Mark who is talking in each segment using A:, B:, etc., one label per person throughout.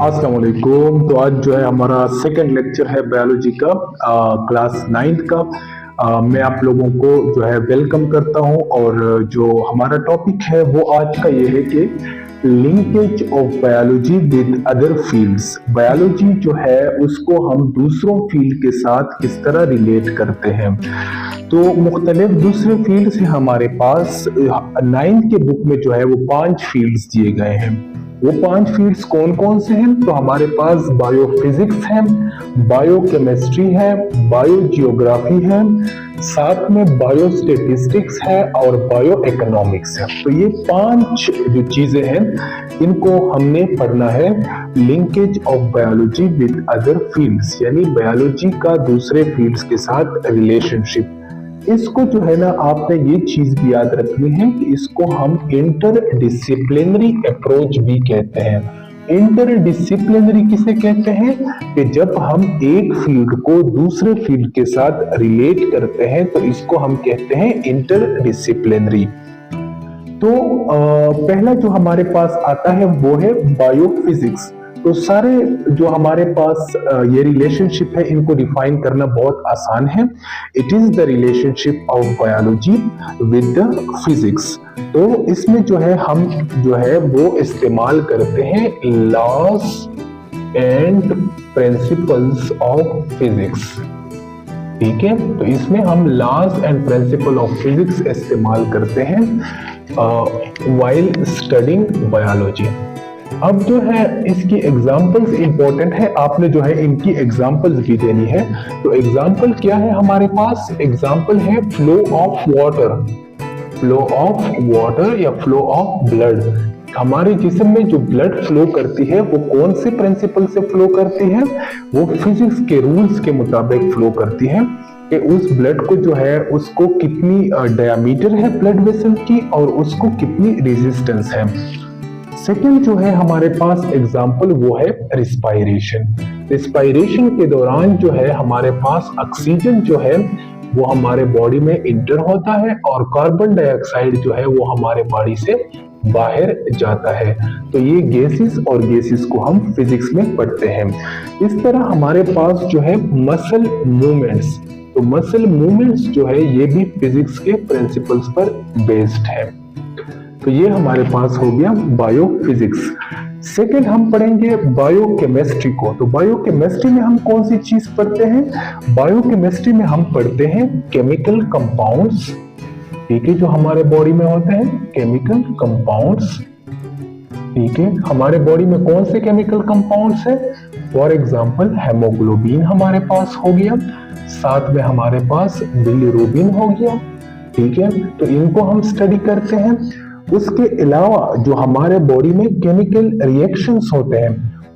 A: अस्सलाम वालेकुम। तो आज जो है हमारा सेकंड लेक्चर है बायोलॉजी का, क्लास 9th का। मैं आप लोगों को जो है वेलकम करता हूं और जो हमारा टॉपिक है वो आज का ये है कि linkage of biology with other fields. Biology जो है उसको हम दूसरों फील्ड के साथ किस तरह रिलेट करते हैं। तो मुख्तलिफ दूसरे फील्ड से हमारे पास 9th के बुक में जो है वो 5 फील्ड्स दिए गए हैं। वो 5 फील्ड्स कौन कौन से हैं? तो हमारे पास बायोफिजिक्स है, बायोकेमिस्ट्री है, बायोजियोग्राफी है, साथ में बायोस्टेटिस्टिक्स है और बायो इकोनॉमिक्स है। तो ये 5 जो चीजें हैं इनको हमने पढ़ना है। Linkage of biology with other fields, यानी बायोलॉजी का दूसरे फील्ड्स के साथ रिलेशनशिप। इसको जो है ना आपने ये चीज भी याद रखनी है कि इसको हम इंटर डिसिप्लिनरी अप्रोच भी कहते हैं। इंटर डिसिप्लिनरी किसे कहते हैं? कि जब हम एक फील्ड को दूसरे फील्ड के साथ रिलेट करते हैं तो इसको हम कहते हैं इंटर डिसिप्लिनरी। तो पहला जो हमारे पास आता है वो है बायोफिजिक्स। तो सारे जो हमारे पास ये रिलेशनशिप है इनको डिफाइन करना बहुत आसान है। It is the relationship of biology with the physics. तो इसमें जो है हम जो है वो इस्तेमाल करते हैं laws and principles of physics. ठीक है, तो इसमें हम laws and principle of physics इस्तेमाल करते हैं व्हाइल स्टडिंग बायोलॉजी। अब जो है इसकी एग्जांपल्स इंपॉर्टेंट है, आपने जो है इनकी एग्जांपल्स भी देनी है। तो एग्जांपल क्या है हमारे पास? एग्जांपल है flow of water, flow of water या फ्लो ऑफ ब्लड। हमारे जिस्म में जो ब्लड फ्लो करती है वो कौन से प्रिंसिपल से फ्लो करती है? वो फिजिक्स के रूल्स के मुताबिक फ्लो करती है कि उस ब्लड को जो है उसको कितनी डायमीटर है ब्लड वेसल की और उसको कितनी रेजिस्टेंस है। सेकंड जो है हमारे पास एग्जाम्पल वो है रिस्पायरेशन। रिस्पायरेशन के दौरान जो है हमारे पास ऑक्सीजन जो है वो हमारे बॉडी में इंटर होता है और कार्बन डाइऑक्साइड जो है वो हमारे बॉडी से बाहर जाता है। तो ये गैसेस और गैसेस को हम फिजिक्स में पढ़ते हैं। इस तरह हमारे पास जो है मसल मूवमेंट्स, तो मसल मूवमेंट्स जो है ये भी फिजिक्स के प्रिंसिपल्स पर बेस्ड है। तो ये हमारे पास हो गया बायोफिजिक्स। सेकंड हम पढ़ेंगे बायोकेमिस्ट्री को। तो बायोकेमिस्ट्री में हम कौन सी चीज पढ़ते हैं? बायोकेमिस्ट्री में हम पढ़ते हैं केमिकल कंपाउंड्स। ठीक है, जो हमारे बॉडी में होते हैं केमिकल कंपाउंड्स। ठीक है, हमारे बॉडी में कौन से केमिकल कंपाउंड्स है? फॉर एग्जांपल हेमोग्लोबिन हमारे पास हो गया, साथ में हमारे पास बिलिरुबिन हो गया। ठीक है, तो इनको हम स्टडी करते हैं। उसके अलावा जो हमारे बॉडी में केमिकल रिएक्शंस होते हैं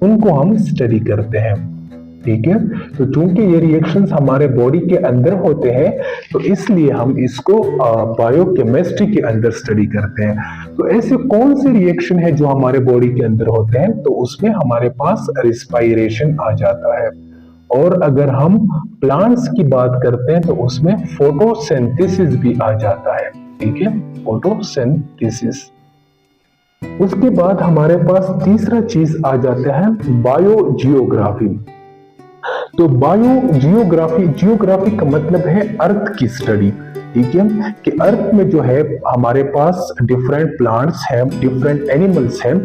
A: उनको हम स्टडी करते हैं। ठीक है, तो चूंकि ये रिएक्शंस हमारे बॉडी के अंदर होते हैं तो इसलिए हम इसको बायोकेमिस्ट्री के अंदर स्टडी करते हैं। तो ऐसे कौन से रिएक्शन है जो हमारे बॉडी के अंदर होते हैं? तो उसमें हमारे पास रिस्पायरेशन आ जाता है। और अगर हम प्लांट्स की बात करते हैं तो उसमें फोटोसिंथेसिस भी आ जाता है। ठीक है, फोटोसिंथेसिस। उसके बाद हमारे पास तीसरा चीज आ जाता है बायोजियोग्राफी। तो बायोजियोग्राफी, जियोग्राफी का मतलब है अर्थ की स्टडी। ठीक है, कि अर्थ में जो है हमारे पास डिफरेंट प्लांट्स हैं, डिफरेंट एनिमल्स हैं।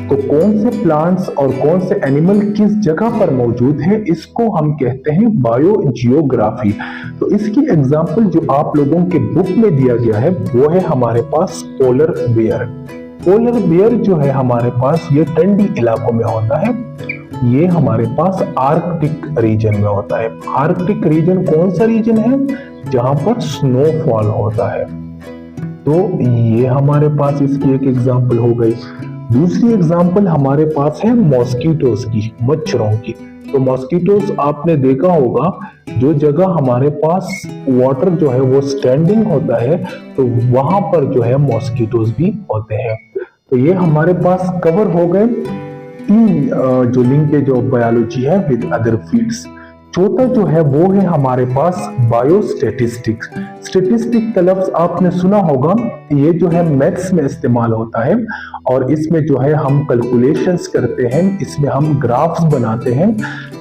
A: तो कौन से प्लांट्स और कौन से एनिमल किस जगह पर मौजूद है इसको हम कहते हैं बायोजियोग्राफी। तो इसकी एग्जांपल जो आप लोगों के बुक में दिया गया है वो है हमारे पास पोलर बेयर। पोलर बेयर जो है हमारे पास ये ठंडी इलाकों में होता है। ये हमारे पास आर्कटिक रीजन में होता है। आर्कटिक रीजन कौन सा रीजन है? जहां पर स्नोफॉल होता है। तो ये हमारे पास इसकी एक एग्जांपल हो गई। दूसरी एग्जांपल हमारे पास है मॉस्किटोज की, मच्छरों की। तो मॉस्किटोज आपने देखा होगा, जो जगह हमारे पास वाटर जो है वो स्टैंडिंग होता है तो वहां पर जो है मॉस्किटोज भी होते हैं। तो ये हमारे पास कवर हो गए 3 जो लिंकेज ऑफ बायोलॉजी है विद अदर फील्ड्स। चौथा जो है वो है हमारे पास बायोस्टेटिस्टिक्स। स्टेटिस्टिक का लफ्ज आपने सुना होगा, ये जो है मैथ्स में इस्तेमाल होता है और इसमें जो है हम कैलकुलेशंस करते हैं, इसमें हम ग्राफ्स बनाते हैं।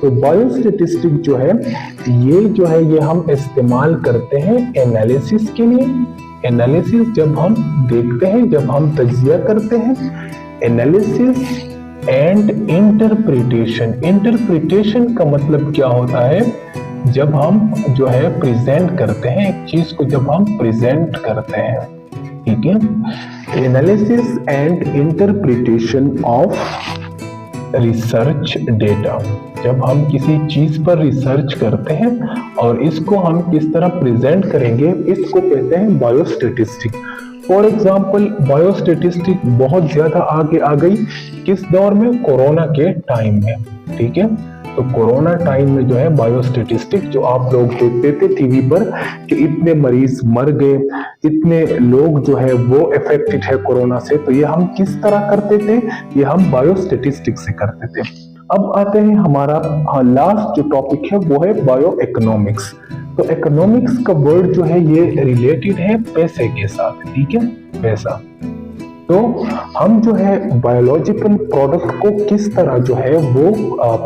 A: तो बायोस्टेटिस्टिक जो है ये हम इस्तेमाल करते हैं एनालिसिस के लिए। एनालिसिस जब हम देखते हैं, जब हम तज्जिया करते हैं, एनालिसिस एंड इंटरप्रिटेशन। इंटरप्रिटेशन का मतलब क्या होता है, जब हम जो है प्रेजेंट करते हैं एक चीज को, जब हम प्रेजेंट करते हैं, ठीक है। Analysis and interpretation of research data. जब हम किसी चीज पर रिसर्च करते हैं और इसको हम किस तरह प्रेजेंट करेंगे, इसको कहते हैं बायोस्टेटिस्टिक। फॉर एग्जाम्पल बायोस्टेटिस्टिक बहुत ज्यादा आगे आ गई किस दौर में, कोरोना के टाइम में, ठीक है। तो कोरोना टाइम में जो है बायोस्टेटिस्टिक जो आप लोग देखते थे टीवी पर कि इतने मरीज मर गए, इतने लोग जो है वो अफेक्टेड है कोरोना से, तो ये हम किस तरह करते थे, ये हम बायोस्टेटिस्टिक से करते थे। अब आते हैं हमारा लास्ट जो टॉपिक है वो है बायो इकोनॉमिक्स। तो इकोनॉमिक्स का वर्ड जो है ये रिलेटेड है पैसे के साथ, ठीक है, पैसा। तो हम जो है बायोलॉजिकल प्रोडक्ट को किस तरह जो है वो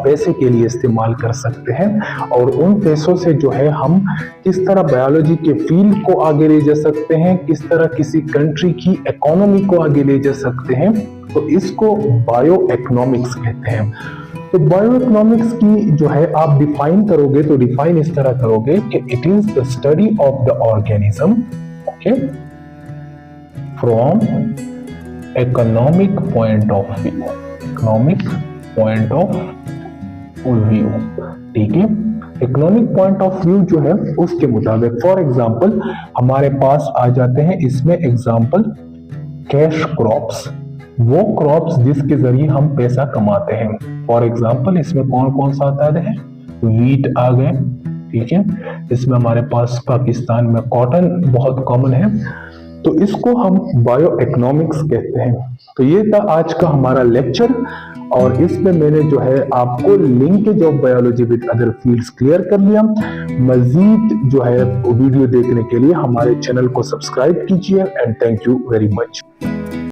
A: पैसे के लिए इस्तेमाल कर सकते हैं और उन पैसों से जो है हम किस तरह बायोलॉजी के फील्ड को आगे ले जा सकते हैं, किस तरह किसी कंट्री की इकोनॉमी को आगे ले जा सकते हैं, तो इसको बायो इकोनॉमिक्स कहते हैं। तो बायो इकोनॉमिक्स की जो है आप डिफाइन करोगे तो डिफाइन इस तरह करोगे कि it is the study of the organism, okay, from economic point of view. Economic point of view, ठीक है। इकोनॉमिक पॉइंट ऑफ व्यू जो है उसके मुताबिक, फॉर एग्जांपल हमारे पास आ जाते हैं इसमें एग्जांपल कैश क्रॉप्स, वो क्रॉप्स जिसके जरिए हम पैसा कमाते हैं। फॉर एग्जांपल इसमें कौन कौन सा आता है, वीट आ गए, ठीक है। इसमें हमारे पास पाकिस्तान में कॉटन बहुत कॉमन है, तो इसको हम बायो इकोनॉमिक्स कहते हैं। तो ये था आज का हमारा लेक्चर और इसमें मैंने जो है आपको linkage of biology with other fields clear कर लिया। मजीद जो है वीडियो देखने के लिए हमारे चैनल को सब्सक्राइब कीजिए and thank you very much.